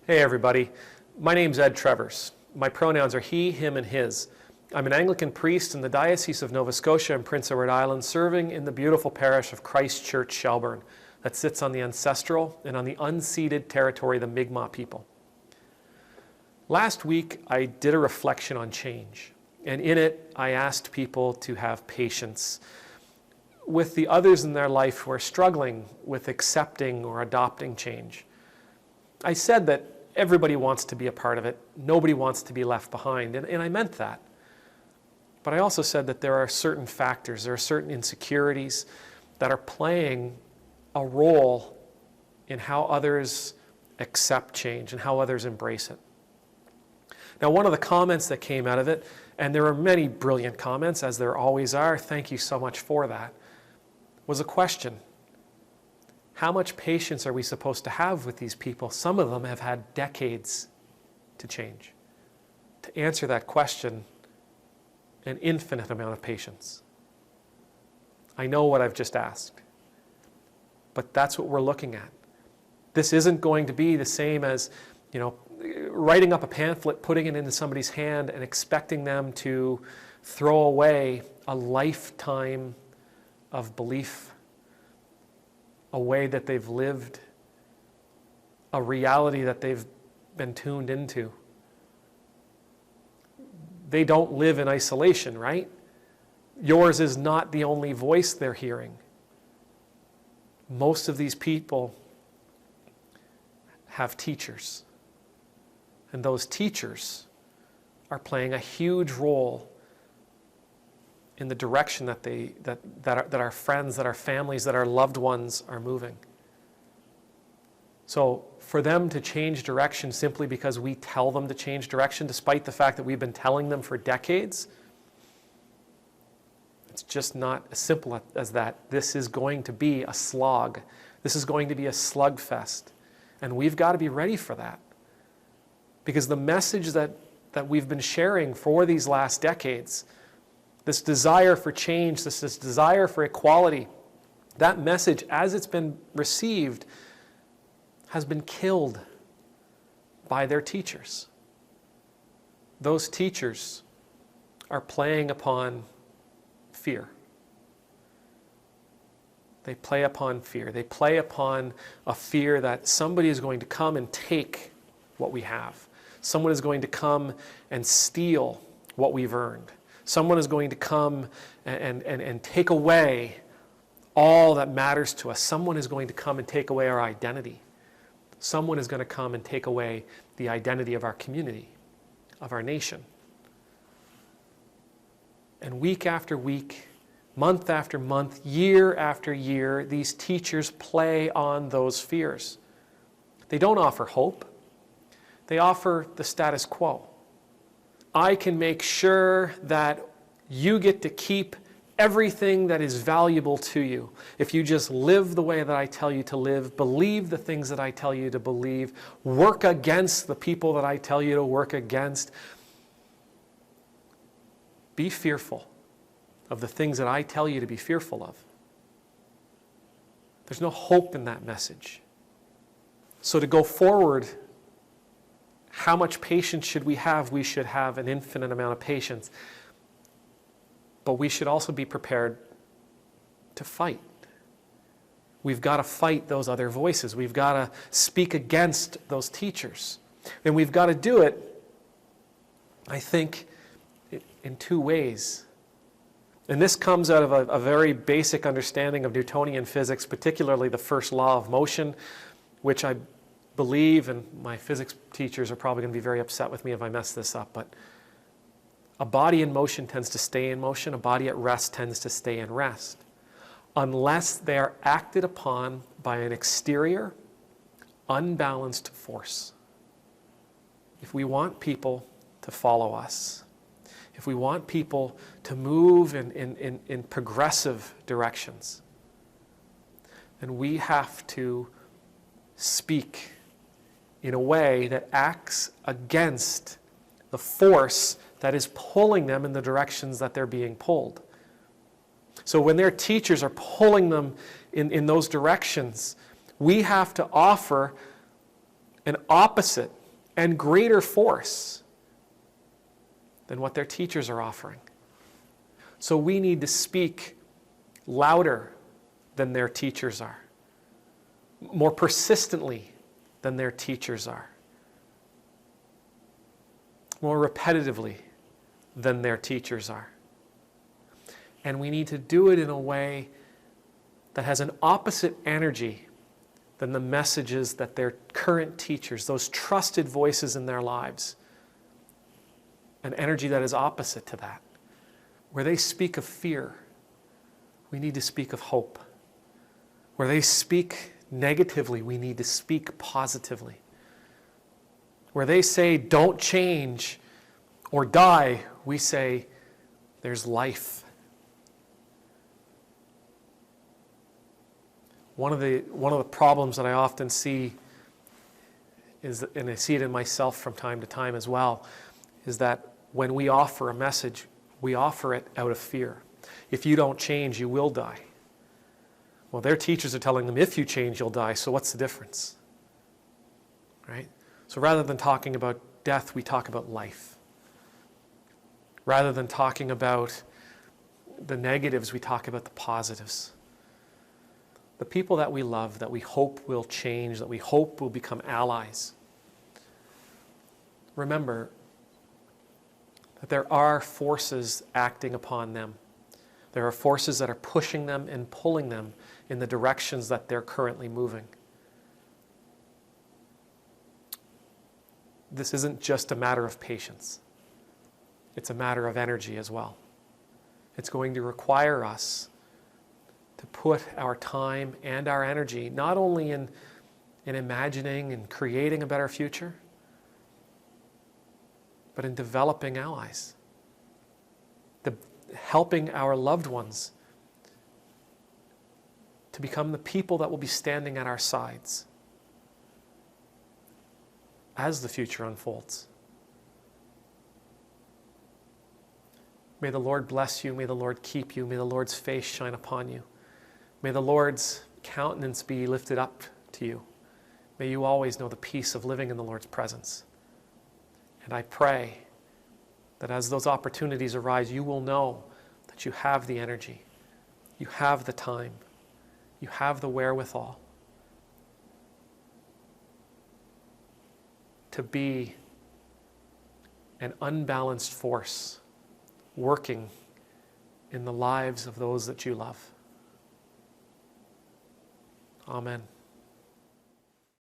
Hey everybody, my name's Ed Trevors. My pronouns are he, him, and his. I'm an Anglican priest in the Diocese of Nova Scotia and Prince Edward Island, serving in the beautiful parish of Christchurch-Shelburne that sits on the ancestral and on the unceded territory of the Mi'kmaq people. Last week I did a reflection on change, and in it I asked people to have patience with the others in their life who are struggling with accepting or adopting change. I said that everybody wants to be a part of it. Nobody wants to be left behind, and I meant that. But I also said that there are certain factors, there are certain insecurities that are playing a role in how others accept change and how others embrace it. Now, one of the comments that came out of it, and there are many brilliant comments, as there always are, thank you so much for that, was a question. How much patience are we supposed to have with these people? Some of them have had decades to change. To answer that question, an infinite amount of patience. I know what I've just asked, but that's what we're looking at. This isn't going to be the same as, writing up a pamphlet, putting it into somebody's hand and expecting them to throw away a lifetime of belief, a way that they've lived, a reality that they've been tuned into. They don't live in isolation, right? Yours is not the only voice they're hearing. Most of these people have teachers, and those teachers are playing a huge role in the direction that our friends, that our families, that our loved ones are moving. So for them to change direction simply because we tell them to change direction, despite the fact that we've been telling them for decades, it's just not as simple as that. This is going to be a slog. This is going to be a slugfest. And we've got to be ready for that. Because the message that we've been sharing for these last decades, this desire for change, this desire for equality, that message, as it's been received, has been killed by their teachers. Those teachers are playing upon fear. They play upon fear. They play upon a fear that somebody is going to come and take what we have. Someone is going to come and steal what we've earned. Someone is going to come and take away all that matters to us. Someone is going to come and take away our identity. Someone is going to come and take away the identity of our community, of our nation. And week after week, month after month, year after year, these teachers play on those fears. They don't offer hope. They offer the status quo. I can make sure that you get to keep everything that is valuable to you if you just live the way that I tell you to live, believe the things that I tell you to believe, work against the people that I tell you to work against. Be fearful of the things that I tell you to be fearful of. There's no hope in that message. So to go forward, how much patience should we have? We should have an infinite amount of patience. But we should also be prepared to fight. We've got to fight those other voices. We've got to speak against those teachers. And we've got to do it, I think, in two ways. And this comes out of a very basic understanding of Newtonian physics, particularly the first law of motion, which I believe, and my physics teachers are probably going to be very upset with me if I mess this up, but a body in motion tends to stay in motion. A body at rest tends to stay in rest, unless they are acted upon by an exterior, unbalanced force. If we want people to follow us, if we want people to move in progressive directions, then we have to speak in a way that acts against the force that is pulling them in the directions that they're being pulled. So when their teachers are pulling them in those directions, we have to offer an opposite and greater force than what their teachers are offering. So we need to speak louder than their teachers are, more persistently than their teachers are, more repetitively than their teachers are. And we need to do it in a way that has an opposite energy than the messages that their current teachers, those trusted voices in their lives, an energy that is opposite to that. Where they speak of fear, we need to speak of hope. Where they speak negatively, we need to speak positively. Where they say, don't change or die, we say, there's life. One of the problems that I often see is, and I see it in myself from time to time as well, is that when we offer a message, we offer it out of fear. If you don't change, you will die. Well, their teachers are telling them, if you change, you'll die. So what's the difference? Right? So rather than talking about death, we talk about life. Rather than talking about the negatives, we talk about the positives. The people that we love, that we hope will change, that we hope will become allies. Remember that there are forces acting upon them. There are forces that are pushing them and pulling them in the directions that they're currently moving. This isn't just a matter of patience. It's a matter of energy as well. It's going to require us to put our time and our energy not only in imagining and creating a better future, but in developing allies, helping our loved ones to become the people that will be standing at our sides as the future unfolds. May the Lord bless you. May the Lord keep you. May the Lord's face shine upon you. May the Lord's countenance be lifted up to you. May you always know the peace of living in the Lord's presence. And I pray that as those opportunities arise, you will know that you have the energy, you have the time, you have the wherewithal to be an unbalanced force working in the lives of those that you love. Amen.